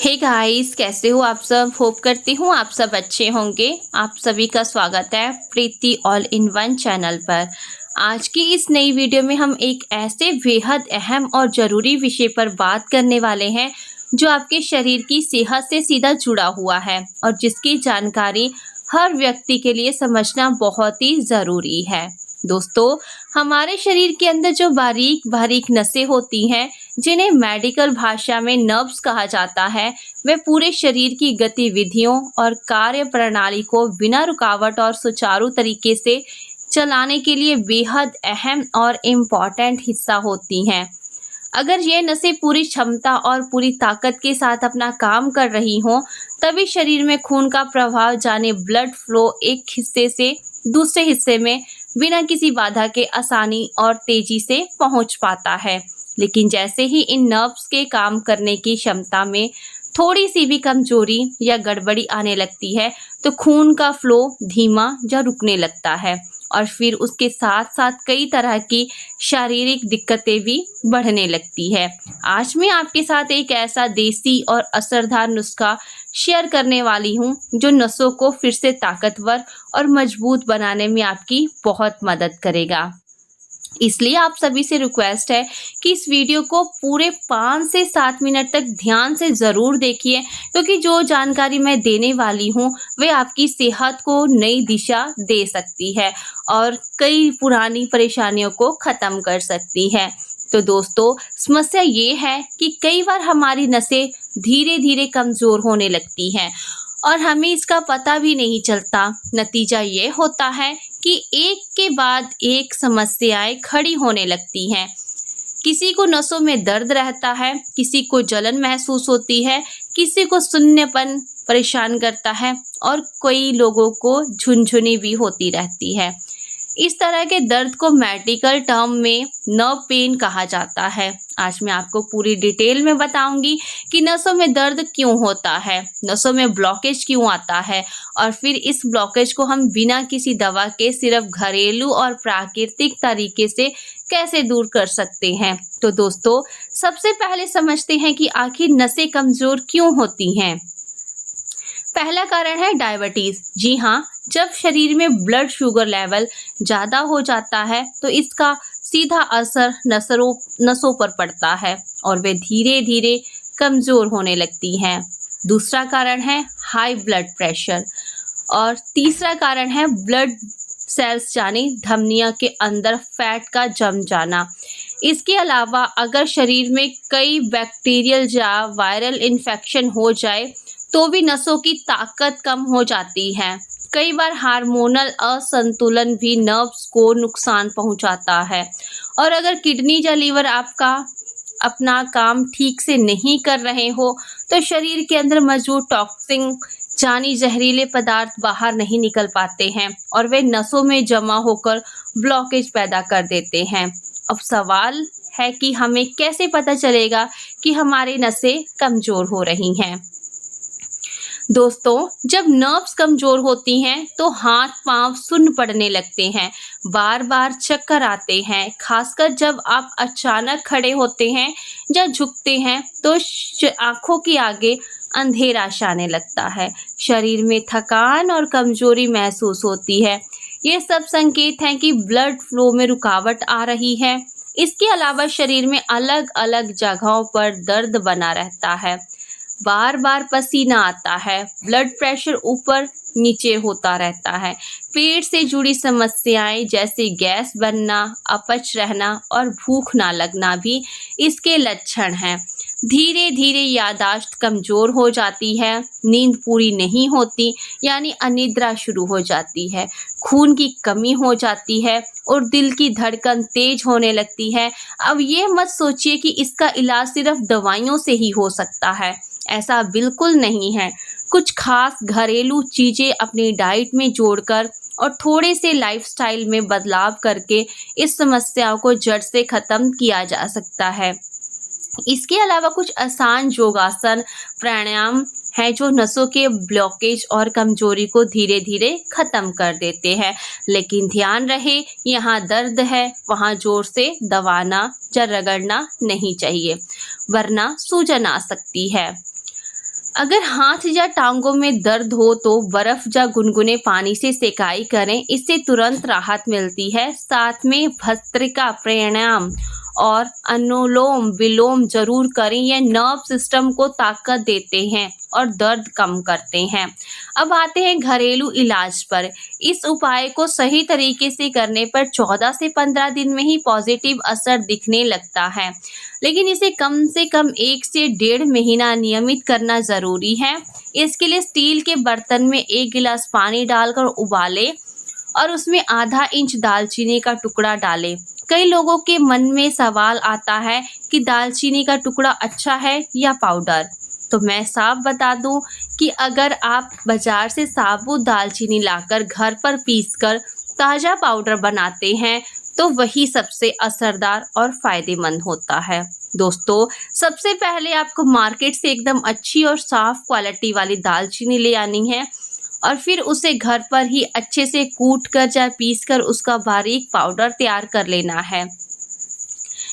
Hey guys, कैसे हो आप सब। होप करती हूँ आप सब अच्छे होंगे। आप सभी का स्वागत है प्रीति ऑल इन वन चैनल पर। आज की इस नई वीडियो में हम एक ऐसे बेहद अहम और ज़रूरी विषय पर बात करने वाले हैं जो आपके शरीर की सेहत से सीधा जुड़ा हुआ है और जिसकी जानकारी हर व्यक्ति के लिए समझना बहुत ही ज़रूरी है। दोस्तों, हमारे शरीर के अंदर जो बारीक बारीक नसें होती हैं, जिन्हें मेडिकल भाषा में नर्व्स कहा जाता है, वे पूरे शरीर की गतिविधियों और कार्य प्रणाली को बिना रुकावट और सुचारू तरीके से चलाने के लिए बेहद अहम और इम्पॉर्टेंट हिस्सा होती हैं। अगर ये नसें पूरी क्षमता और पूरी ताकत के साथ अपना काम कर रही हों, तभी शरीर में खून का प्रवाह यानी ब्लड फ्लो एक हिस्से से दूसरे हिस्से में बिना किसी बाधा के आसानी और तेजी से पहुंच पाता है। लेकिन जैसे ही इन नर्व्स के काम करने की क्षमता में थोड़ी सी भी कमजोरी या गड़बड़ी आने लगती है, तो खून का फ्लो धीमा या रुकने लगता है और फिर उसके साथ साथ कई तरह की शारीरिक दिक्कतें भी बढ़ने लगती है। आज मैं आपके साथ एक ऐसा देसी और असरदार नुस्खा शेयर करने वाली हूँ जो नसों को फिर से ताकतवर और मजबूत बनाने में आपकी बहुत मदद करेगा। इसलिए आप सभी से रिक्वेस्ट है कि इस वीडियो को पूरे 5 से 7 मिनट तक ध्यान से ज़रूर देखिए, क्योंकि जो जानकारी मैं देने वाली हूँ वे आपकी सेहत को नई दिशा दे सकती है और कई पुरानी परेशानियों को ख़त्म कर सकती है। तो दोस्तों, समस्या ये है कि कई बार हमारी नसें धीरे धीरे कमज़ोर होने लगती हैं और हमें इसका पता भी नहीं चलता। नतीजा ये होता है कि एक के बाद एक समस्याएं खड़ी होने लगती हैं। किसी को नसों में दर्द रहता है, किसी को जलन महसूस होती है, किसी को शून्यपन परेशान करता है और कई लोगों को झुनझुनी भी होती रहती है। इस तरह के दर्द को मेडिकल टर्म में नर्व पेन कहा जाता है। आज मैं आपको पूरी डिटेल में बताऊंगी कि नसों में दर्द क्यों होता है, नसों में ब्लॉकेज क्यों आता है और फिर इस ब्लॉकेज को हम बिना किसी दवा के सिर्फ घरेलू और प्राकृतिक तरीके से कैसे दूर कर सकते हैं। तो दोस्तों, सबसे पहले समझते हैं कि आखिर नसें कमज़ोर क्यों होती हैं। पहला कारण है डायबिटीज़। जी हाँ, जब शरीर में ब्लड शुगर लेवल ज़्यादा हो जाता है तो इसका सीधा असर नसों पर पड़ता है और वे धीरे धीरे कमज़ोर होने लगती हैं। दूसरा कारण है हाई ब्लड प्रेशर और तीसरा कारण है ब्लड सेल्स यानी धमनियों के अंदर फैट का जम जाना। इसके अलावा अगर शरीर में कई बैक्टीरियल या वायरल इन्फेक्शन हो जाए तो भी नसों की ताकत कम हो जाती है। कई बार हार्मोनल असंतुलन भी नर्व्स को नुकसान पहुंचाता है और अगर किडनी या लीवर आपका अपना काम ठीक से नहीं कर रहे हो तो शरीर के अंदर मौजूद टॉक्सिन यानी जहरीले पदार्थ बाहर नहीं निकल पाते हैं और वे नसों में जमा होकर ब्लॉकेज पैदा कर देते हैं। अब सवाल है कि हमें कैसे पता चलेगा कि हमारी नसें कमज़ोर हो रही हैं। दोस्तों, जब नर्व्स कमज़ोर होती हैं तो हाथ पांव सुन्न पड़ने लगते हैं, बार बार चक्कर आते हैं, खासकर जब आप अचानक खड़े होते हैं या झुकते हैं तो आँखों के आगे अंधेरा छाने लगता है, शरीर में थकान और कमज़ोरी महसूस होती है। ये सब संकेत हैं कि ब्लड फ्लो में रुकावट आ रही है। इसके अलावा शरीर में अलग अलग जगहों पर दर्द बना रहता है, बार बार पसीना आता है, ब्लड प्रेशर ऊपर नीचे होता रहता है, पेट से जुड़ी समस्याएं जैसे गैस बनना, अपच रहना और भूख ना लगना भी इसके लक्षण हैं। धीरे धीरे याददाश्त कमज़ोर हो जाती है, नींद पूरी नहीं होती यानी अनिद्रा शुरू हो जाती है, खून की कमी हो जाती है और दिल की धड़कन तेज होने लगती है। अब ये मत सोचिए कि इसका इलाज सिर्फ दवाइयों से ही हो सकता है, ऐसा बिल्कुल नहीं है। कुछ खास घरेलू चीज़ें अपनी डाइट में जोड़कर और थोड़े से लाइफस्टाइल में बदलाव करके इस समस्याओं को जड़ से ख़त्म किया जा सकता है। इसके अलावा कुछ आसान योगासन प्राणायाम हैं जो नसों के ब्लॉकेज और कमजोरी को धीरे धीरे ख़त्म कर देते हैं। लेकिन ध्यान रहे, यहाँ दर्द है वहाँ जोर से दबाना या रगड़ना नहीं चाहिए, वरना सूजन आ सकती है। अगर हाथ या टांगों में दर्द हो तो बर्फ या गुनगुने पानी से सेकाई करें, इससे तुरंत राहत मिलती है। साथ में भस्त्रिका प्राणायाम और अनुलोम विलोम जरूर करें, यह नर्व सिस्टम को ताकत देते हैं और दर्द कम करते हैं। अब आते हैं घरेलू इलाज पर। इस उपाय को सही तरीके से करने पर 14 से 15 दिन में ही पॉजिटिव असर दिखने लगता है, लेकिन इसे कम से कम 1 से 1.5 महीना नियमित करना ज़रूरी है। इसके लिए स्टील के बर्तन में 1 गिलास पानी डालकर उबालें और उसमें आधा इंच दालचीनी का टुकड़ा डालें। कई लोगों के मन में सवाल आता है कि दालचीनी का टुकड़ा अच्छा है या पाउडर। तो मैं साफ बता दूं कि अगर आप बाजार से साबुत दालचीनी लाकर घर पर पीसकर ताज़ा पाउडर बनाते हैं तो वही सबसे असरदार और फ़ायदेमंद होता है। दोस्तों, सबसे पहले आपको मार्केट से एकदम अच्छी और साफ़ क्वालिटी वाली दालचीनी ले आनी है और फिर उसे घर पर ही अच्छे से कूट कर या पीस कर उसका बारीक पाउडर तैयार कर लेना है।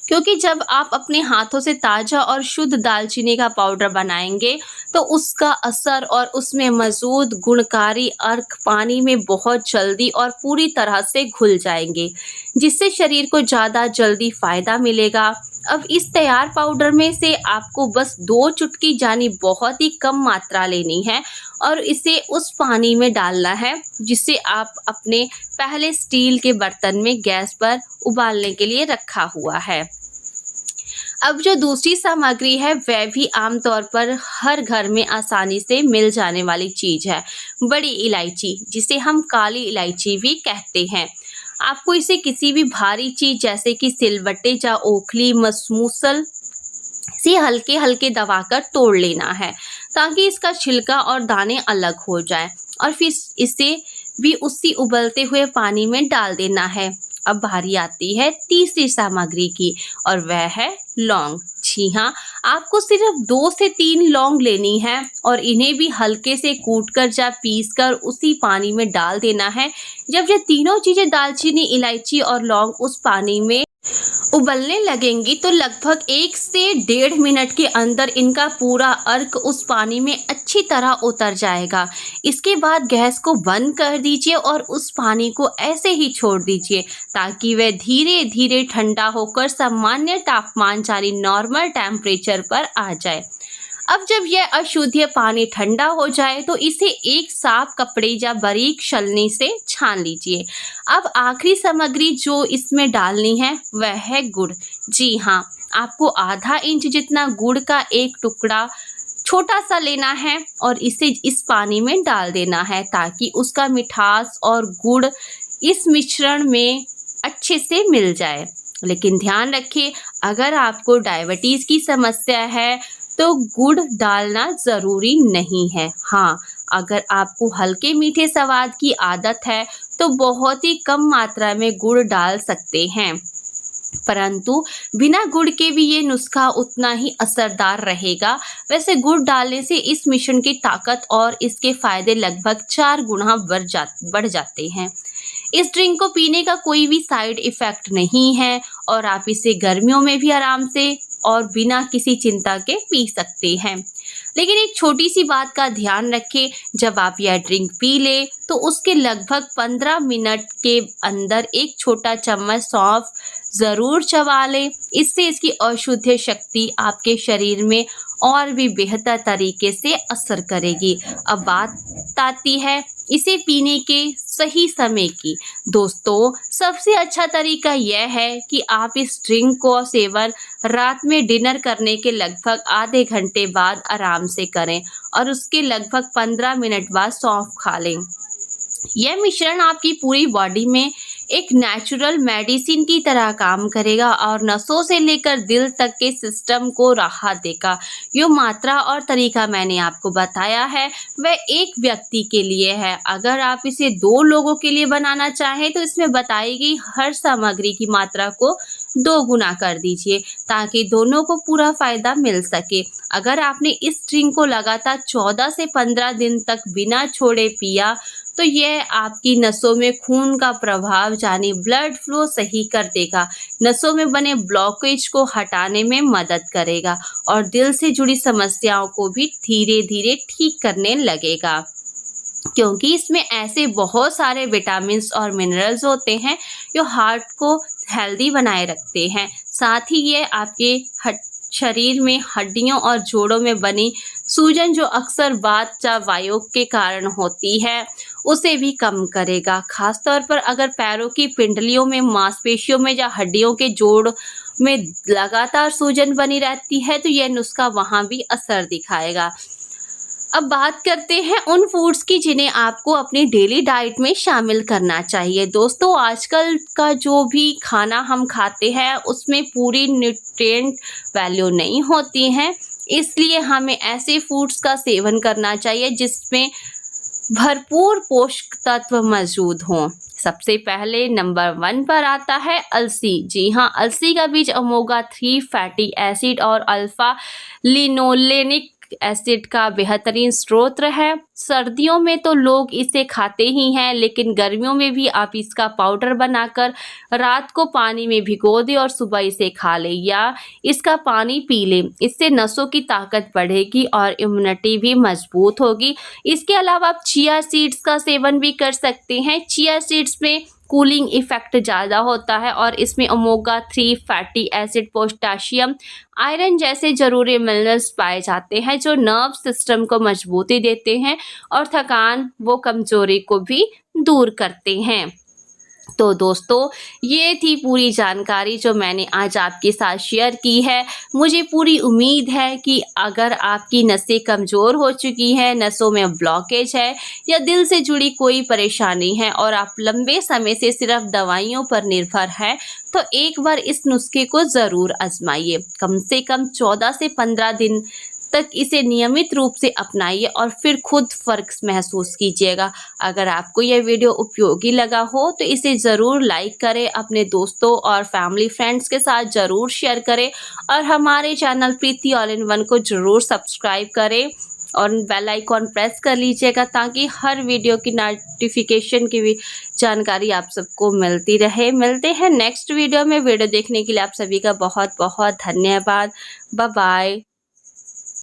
क्योंकि जब आप अपने हाथों से ताज़ा और शुद्ध दालचीनी का पाउडर बनाएंगे तो उसका असर और उसमें मौजूद गुणकारी अर्क पानी में बहुत जल्दी और पूरी तरह से घुल जाएंगे, जिससे शरीर को ज़्यादा जल्दी फ़ायदा मिलेगा। अब इस तैयार पाउडर में से आपको बस 2 चुटकी यानी बहुत ही कम मात्रा लेनी है और इसे उस पानी में डालना है जिसे आप अपने पहले स्टील के बर्तन में गैस पर उबालने के लिए रखा हुआ है। अब जो दूसरी सामग्री है वह भी आमतौर पर हर घर में आसानी से मिल जाने वाली चीज़ है, बड़ी इलायची, जिसे हम काली इलायची भी कहते हैं। आपको इसे किसी भी भारी चीज़ जैसे कि सिलबट्टे या ओखली मूसल से हल्के हल्के दबाकर तोड़ लेना है ताकि इसका छिलका और दाने अलग हो जाए और फिर इसे भी उसी उबलते हुए पानी में डाल देना है। अब बारी आती है तीसरी सामग्री की और वह है लौंग। जी हाँ, आपको सिर्फ 2 से 3 लौंग लेनी है और इन्हें भी हल्के से कूटकर या पीसकर उसी पानी में डाल देना है। जब ये तीनों चीज़ें दालचीनी, इलायची और लौंग उस पानी में उबलने लगेंगी तो लगभग 1 से 1.5 मिनट के अंदर इनका पूरा अर्क उस पानी में अच्छी तरह उतर जाएगा। इसके बाद गैस को बंद कर दीजिए और उस पानी को ऐसे ही छोड़ दीजिए ताकि वह धीरे धीरे ठंडा होकर सामान्य तापमान यानी नॉर्मल टेम्परेचर पर आ जाए। अब जब यह अशुद्ध पानी ठंडा हो जाए तो इसे एक साफ कपड़े या बारीक छलनी से छान लीजिए। अब आखिरी सामग्री जो इसमें डालनी है वह है गुड़। जी हाँ, आपको आधा इंच जितना गुड़ का एक टुकड़ा छोटा सा लेना है और इसे इस पानी में डाल देना है ताकि उसका मिठास और गुड़ इस मिश्रण में अच्छे से मिल जाए। लेकिन ध्यान रखें, अगर आपको डायबिटीज़ की समस्या है तो गुड़ डालना ज़रूरी नहीं है। हाँ, अगर आपको हल्के मीठे स्वाद की आदत है तो बहुत ही कम मात्रा में गुड़ डाल सकते हैं, परंतु बिना गुड़ के भी ये नुस्खा उतना ही असरदार रहेगा। वैसे गुड़ डालने से इस मिश्रण की ताकत और इसके फायदे लगभग 4 गुना बढ़ जाते हैं। इस ड्रिंक को पीने का कोई भी साइड इफ़ेक्ट नहीं है और आप इसे गर्मियों में भी आराम से और बिना किसी चिंता के पी सकते हैं। लेकिन एक छोटी सी बात का ध्यान रखें, जब आप यह ड्रिंक पी लें तो उसके लगभग 15 मिनट के अंदर एक छोटा चम्मच सौंफ ज़रूर चबा लें। इससे इसकी औषधीय शक्ति आपके शरीर में और भी बेहतर तरीके से असर करेगी। अब बात आती है इसे पीने के सही समय की। दोस्तों, सबसे अच्छा तरीका यह है कि आप इस ड्रिंक को सेवन रात में डिनर करने के लगभग आधे घंटे बाद आराम से करें और उसके लगभग 15 मिनट बाद सौंफ खा लें। यह मिश्रण आपकी पूरी बॉडी में एक नेचुरल मेडिसिन की तरह काम करेगा और नसों से लेकर दिल तक के सिस्टम को राहत देगा। जो मात्रा और तरीका मैंने आपको बताया है वह एक व्यक्ति के लिए है। अगर आप इसे 2 लोगों के लिए बनाना चाहें तो इसमें बताई गई हर सामग्री की मात्रा को 2 गुना कर दीजिए ताकि दोनों को पूरा फ़ायदा मिल सके। अगर आपने इस ड्रिंक को लगातार 14 से 15 दिन तक बिना छोड़े पिया तो यह आपकी नसों में खून का प्रवाह यानी ब्लड फ्लो सही कर देगा, नसों में बने ब्लॉकेज को हटाने में मदद करेगा और दिल से जुड़ी समस्याओं को भी धीरे धीरे ठीक करने लगेगा, क्योंकि इसमें ऐसे बहुत सारे विटामिन्स और मिनरल्स होते हैं जो हार्ट को हेल्दी बनाए रखते हैं। साथ ही ये आपके शरीर में हड्डियों और जोड़ों में बनी सूजन जो अक्सर वात या वायोग के कारण होती है उसे भी कम करेगा। खासतौर पर अगर पैरों की पिंडलियों में, मांसपेशियों में या हड्डियों के जोड़ में लगातार सूजन बनी रहती है तो यह नुस्खा वहाँ भी असर दिखाएगा। अब बात करते हैं उन फूड्स की जिन्हें आपको अपनी डेली डाइट में शामिल करना चाहिए। दोस्तों, आजकल का जो भी खाना हम खाते हैं उसमें पूरी न्यूट्रिएंट वैल्यू नहीं होती हैं, इसलिए हमें ऐसे फूड्स का सेवन करना चाहिए जिसमें भरपूर पोषक तत्व मौजूद हों। सबसे पहले नंबर 1 पर आता है अलसी। जी हाँ, अलसी का बीज ओमेगा 3 फैटी एसिड और अल्फा लिनोलेनिक एसिड का बेहतरीन स्रोत है। सर्दियों में तो लोग इसे खाते ही हैं, लेकिन गर्मियों में भी आप इसका पाउडर बनाकर रात को पानी में भिगो दें और सुबह इसे खा लें या इसका पानी पी लें। इससे नसों की ताकत बढ़ेगी और इम्यूनिटी भी मजबूत होगी। इसके अलावा आप चिया सीड्स का सेवन भी कर सकते हैं। चिया सीड्स में कूलिंग इफेक्ट ज़्यादा होता है और इसमें omega 3 fatty acid, potassium, iron जैसे जरूरी मिनरल्स पाए जाते हैं जो नर्व सिस्टम को मजबूती देते हैं और थकान व कमजोरी को भी दूर करते हैं। तो दोस्तों, ये थी पूरी जानकारी जो मैंने आज आपके साथ शेयर की है। मुझे पूरी उम्मीद है कि अगर आपकी नसें कमज़ोर हो चुकी हैं, नसों में ब्लॉकेज है या दिल से जुड़ी कोई परेशानी है और आप लंबे समय से सिर्फ दवाइयों पर निर्भर हैं, तो एक बार इस नुस्खे को ज़रूर आजमाइए। कम से कम 14 से 15 दिन तक इसे नियमित रूप से अपनाइए और फिर खुद फ़र्क महसूस कीजिएगा। अगर आपको यह वीडियो उपयोगी लगा हो तो इसे ज़रूर लाइक करें, अपने दोस्तों और फैमिली फ्रेंड्स के साथ ज़रूर शेयर करें और हमारे channel Preeti all in one को ज़रूर सब्सक्राइब करें और बेल आइकॉन प्रेस कर लीजिएगा ताकि हर वीडियो की नोटिफिकेशन की भी जानकारी आप सबको मिलती रहे। मिलते हैं नेक्स्ट वीडियो में। वीडियो देखने के लिए आप सभी का बहुत बहुत धन्यवाद। Bye bye.